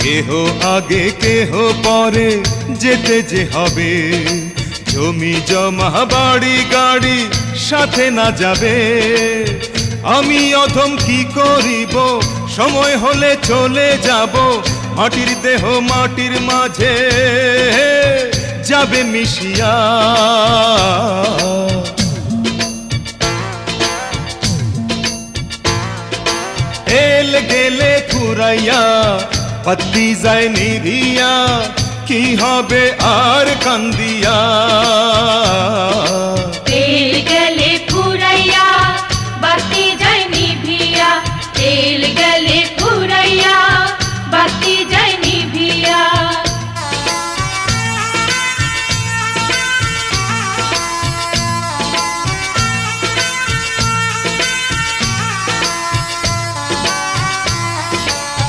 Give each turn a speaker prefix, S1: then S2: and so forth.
S1: কেহ আগে কেহ পরে যেতে যে হবে, জমি জমা বাড়ি গাড়ি সাথে না যাবে। আমি অধম কি করিব, সময় হলে চলে যাব, মাটির দেহ মাটির মাঝে যাবে মিশিয়া। এল গেলে ফুরাইয়া পাত্তি যায় নিভিয়া, কি হবে আর কান্দিয়া।